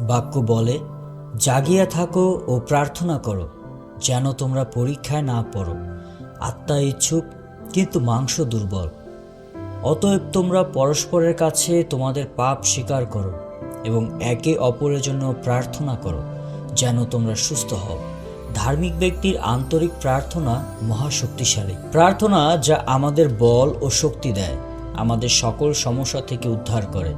বাক্য বলে, জাগিয়া থাকো ও প্রার্থনা করো, যেন তোমরা পরীক্ষায় না পড়ো। আত্মা ইচ্ছুক কিন্তু মাংস দুর্বল। অতএব তোমরা পরস্পরের কাছে তোমাদের পাপ স্বীকার করো এবং একে অপরের জন্য প্রার্থনা করো, যেন তোমরা সুস্থ হও। ধার্মিক ব্যক্তির আন্তরিক প্রার্থনা মহাশক্তিশালী প্রার্থনা, যা আমাদের বল ও শক্তি দেয়, আমাদের সকল সমস্যা থেকে উদ্ধার করে।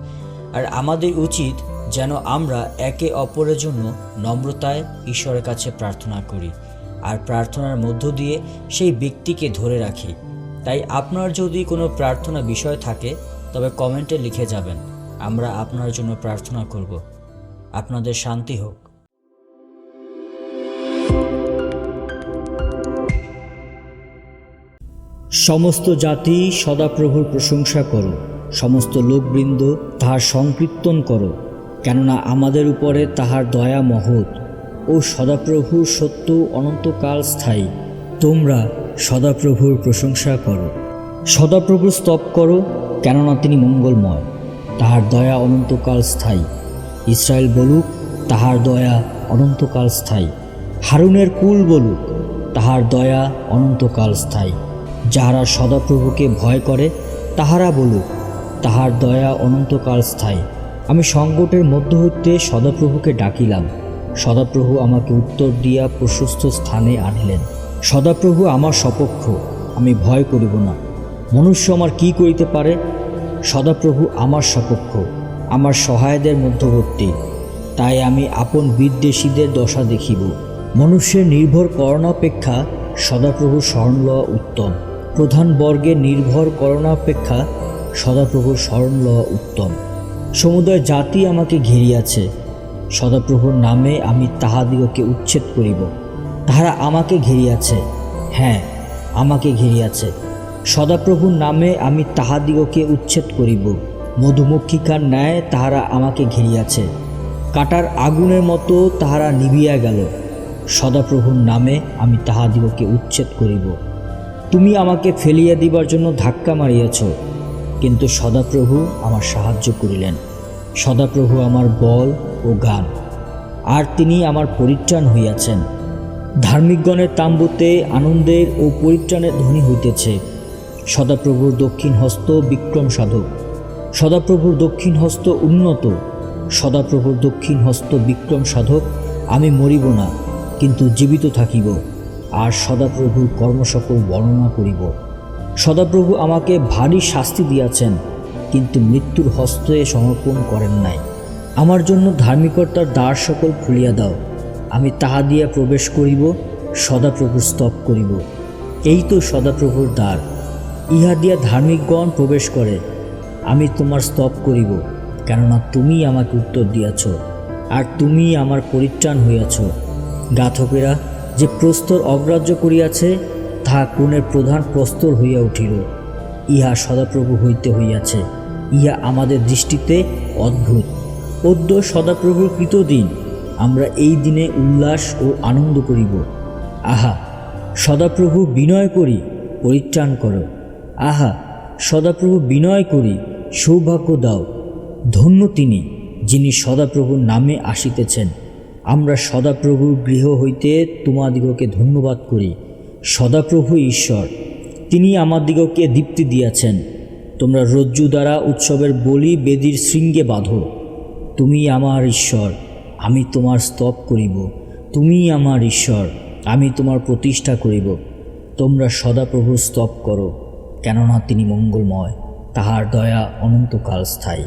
আর আমাদের উচিত যেন আমরা একে অপরের জন্য নম্রতায় ঈশ্বরের কাছে প্রার্থনা করি আর প্রার্থনার মধ্য দিয়ে সেই ব্যক্তিকে ধরে রাখি। তাই আপনার যদি কোনো প্রার্থনা বিষয় থাকে তবে কমেন্টে লিখে যাবেন, আমরা আপনার জন্য প্রার্থনা করব। আপনাদের শান্তি হোক। সমস্ত জাতি সদাপ্রভুর প্রশংসা করো, সমস্ত লোকবৃন্দ তাহার সংকীর্তন করো, কেননা আমাদের উপরে তাহার দয়া মহৎ ও সদাপ্রভুর সত্য অনন্তকাল স্থায়ী। তোমরা সদাপ্রভুর প্রশংসা করো, সদাপ্রভুর স্তব করো, কেননা তিনি মঙ্গলময়, তাহার দয়া অনন্তকাল স্থায়ী। ইসরায়েল বলুক, তাহার দয়া অনন্তকাল স্থায়ী। হারুনের কুল বলুক, তাহার দয়া অনন্তকাল স্থায়ী। যাহারা সদাপ্রভুকে ভয় করে তাহারা বলুক, তাহার দয়া অনন্তকাল স্থায়ী। আমি সংকটের মধ্য হইতে সদাপ্রভুকে ডাকিলাম, সদাপ্রভু আমাকে উত্তর দিয়া প্রশস্ত স্থানে আনিলেন। সদাপ্রভু আমার সপক্ষ, আমি ভয় করিব না। মনুষ্য আমার কি করিতে পারে? সদাপ্রভু আমার সপক্ষ, আমার সহায়দের মধ্যবর্তী। তাই আমি আপন বিদ্বেষীদের দশা দেখিব। মনুষ্যের নির্ভর করণাপেক্ষা সদাপ্রভুর শরণ লওয়া উত্তম। প্রধান বর্গে নির্ভর করণাপেক্ষা সদাপ্রভুর শরণ লওয়া উত্তম। সমুদয় জাতি আমাকে ঘিরিয়াছে, সদাপ্রভুর নামে আমি তাহাদিগকে উচ্ছেদ করিব। তাহারা আমাকে ঘিরিয়াছে, হ্যাঁ, আমাকে ঘিরিয়াছে। সদাপ্রভুর নামে আমি তাহাদিগকে উচ্ছেদ করিব। মধুমক্ষিকার ন্যায় তাহারা আমাকে ঘিরিয়াছে, কাটার আগুনের মতো তাহারা নিভিয়া গেল। সদাপ্রভুর নামে আমি তাহাদিগকে উচ্ছেদ করিব। তুমি আমাকে ফেলিয়া দিবার জন্য ধাক্কা মারিয়াছ, কিন্তু সদাপ্রভু আমার সাহায্য করিলেন। সদাপ্রভু আমার বল ও গান, আর তিনি আমার পরিত্রাণ হইয়াছেন। ধার্মিকগণের তাম্বুতে আনন্দের ও পরিত্রাণের ধ্বনি হইতেছে। সদাপ্রভুর দক্ষিণ হস্ত বিক্রম সাধক, সদাপ্রভুর দক্ষিণ হস্ত উন্নত। সদাপ্রভুর দক্ষিণ হস্ত বিক্রম সাধক। আমি মরিব না, কিন্তু জীবিত থাকিব, আর সদাপ্রভুর কর্মসকল বর্ণনা করিব। সদাপ্রভু আমাকে ভারী শাস্তি দিয়াছেন, কিন্তু মৃত্যুর হস্তে সমর্পণ করেন নাই। আমার জন্য ধার্মিকতার দ্বার সকল খুলিয়া দাও, আমি তাহা দিয়া প্রবেশ করিব, সদাপ্রভুর স্তব করিব। এই তো সদাপ্রভুর দ্বার, ইহা দিয়া ধার্মিকগণ প্রবেশ করে। আমি তোমার স্তব করিব, কেননা তুমি আমাকে উত্তর দিয়াছ, আর তুমি আমার পরিত্রাণ হইয়াছ। গাথকেরা যে প্রস্তর অগ্রাহ্য করিয়াছে, তাহা কোণের প্রধান প্রস্তর হইয়া উঠিল। ইহা সদাপ্রভু হইতে হইয়াছে, ইহা আমাদের দৃষ্টিতে অদ্ভুত। অদ্য সদাপ্রভুর কৃত দিন, আমরা এই দিনে উল্লাস ও আনন্দ করিব। আহা, সদাপ্রভু বিনয় করি পরিত্রাণ করো। আহা, সদাপ্রভু বিনয় করি সৌভাগ্য দাও। ধন্য তিনি, যিনি সদাপ্রভুর নামে আসিতেছেন। আমরা সদাপ্রভুর গৃহ হইতে তোমাদিগকে ধন্যবাদ করি। সদাপ্রভু ঈশ্বর, তিনি আমাদিগকে দীপ্তি দিয়াছেন। তোমরা রজ্জু দ্বারা উৎসবের বলি বেদীর শৃঙ্গে বাঁধো। তুমি আমার ঈশ্বর, আমি তোমার স্তব করিব। তুমি আমার ঈশ্বর, আমি তোমার প্রতিষ্ঠা করিব। তোমরা সদাপ্রভুর স্তব করো, কেননা তিনি মঙ্গলময়, তাহার দয়া অনন্তকাল স্থায়ী।